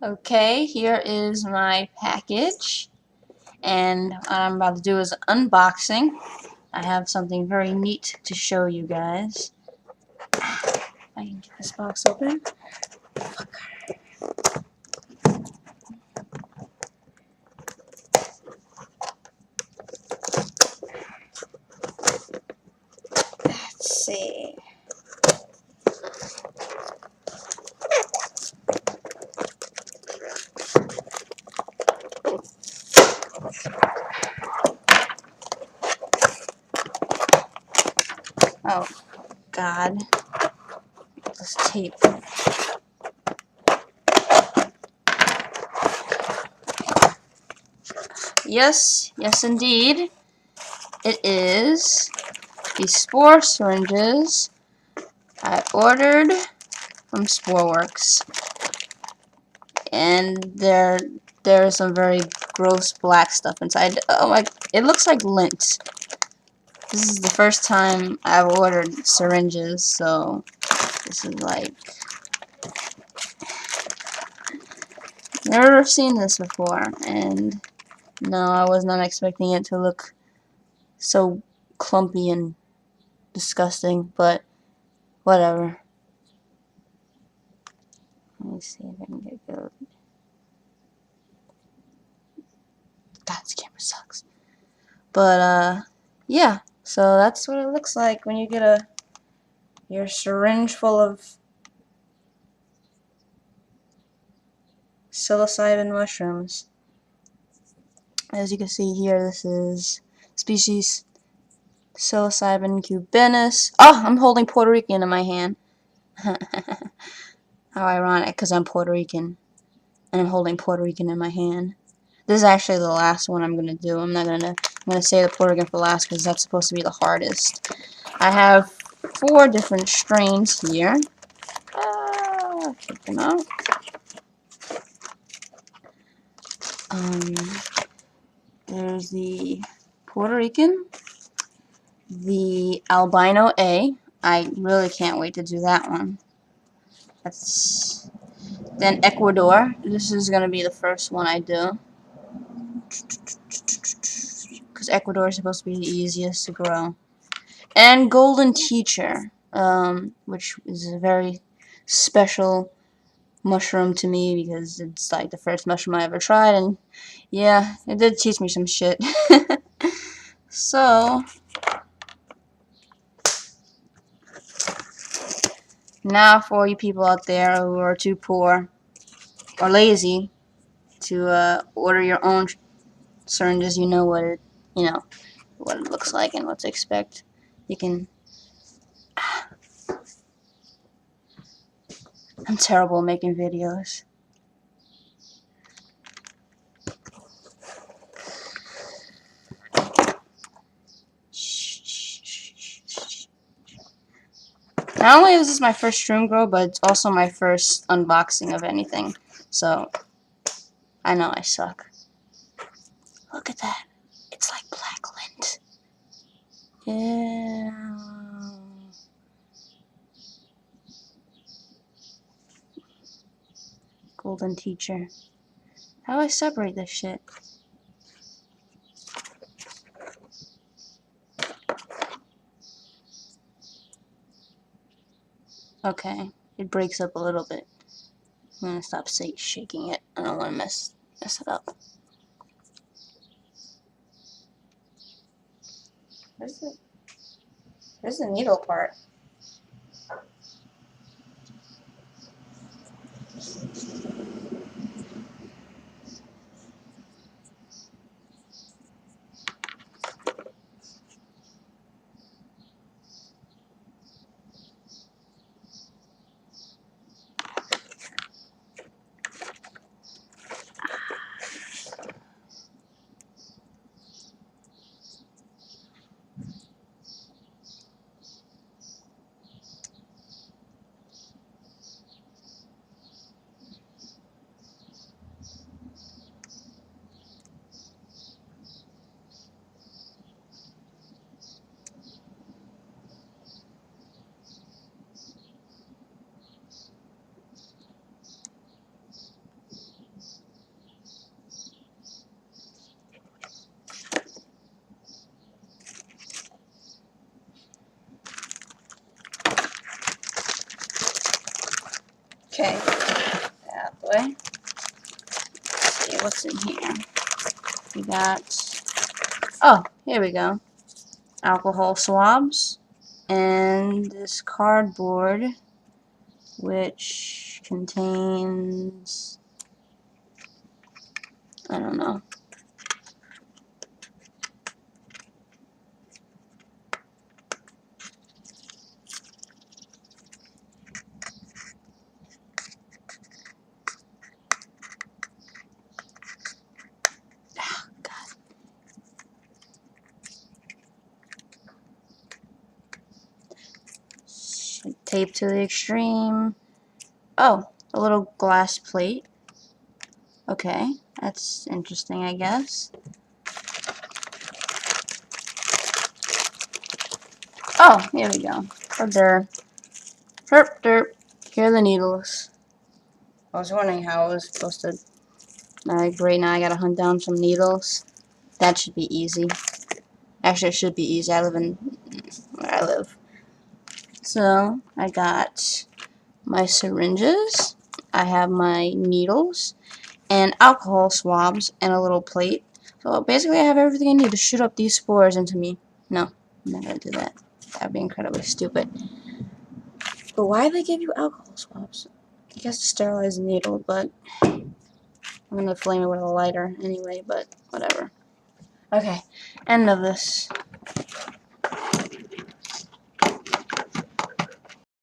Okay, here is my package, and what I'm about to do is unboxing. I have something very neat to show you guys. I can get this box open. Let's see. Oh, God. This tape. Yes, yes indeed. It is the spore syringes I ordered from Sporeworks. And there's some very gross black stuff inside. Oh my, it looks like lint. This is the first time I've ordered syringes, so this is like, never seen this before, and no, I was not expecting it to look so clumpy and disgusting, but whatever. Let me see if I can get good. God, this camera sucks. But yeah, so that's what it looks like when you get your syringe full of psilocybin mushrooms. As you can see here, this is species psilocybin cubanus. Oh, I'm holding Puerto Rican in my hand. How ironic, because I'm Puerto Rican, and I'm holding Puerto Rican in my hand. This is actually the last one I'm gonna do. I'm gonna say the Puerto Rican for last because that's supposed to be the hardest. I have 4 different strains here. Check them out. There's the Puerto Rican, the albino A. I really can't wait to do that one. Then Ecuador. This is gonna be the first one I do, because Ecuador is supposed to be the easiest to grow. And Golden Teacher, which is a very special mushroom to me because it's like the first mushroom I ever tried, and yeah, it did teach me some shit. So now for you people out there who are too poor or lazy to order your own syringes, you know what it looks like and what to expect. You can. I'm terrible at making videos. Not only is this my first Shroom Grow, but it's also my first unboxing of anything. So, I know I suck. Look at that. It's like black lint. Yeah. Golden Teacher. How do I separate this shit? Okay. It breaks up a little bit. I'm gonna stop shaking it. I don't want to mess it up. Where's the needle part? way. Let's see what's in here. We got, oh, here we go. Alcohol swabs and this cardboard, which contains, I don't know. Tape to the extreme. Oh, a little glass plate. Okay, that's interesting, I guess. Oh, here we go. Oh, there. Herp derp. Here are the needles. I was wondering how I was supposed to. Alright, great, now I gotta hunt down some needles. That should be easy. Actually, it should be easy. I live in where I live. So, I got my syringes. I have my needles. And alcohol swabs. And a little plate. So, basically, I have everything I need to shoot up these spores into me. No, I'm not gonna do that. That would be incredibly stupid. But why do they give you alcohol swabs? I guess to sterilize the needle, but I'm gonna flame it with a lighter anyway, but whatever. Okay, end of this.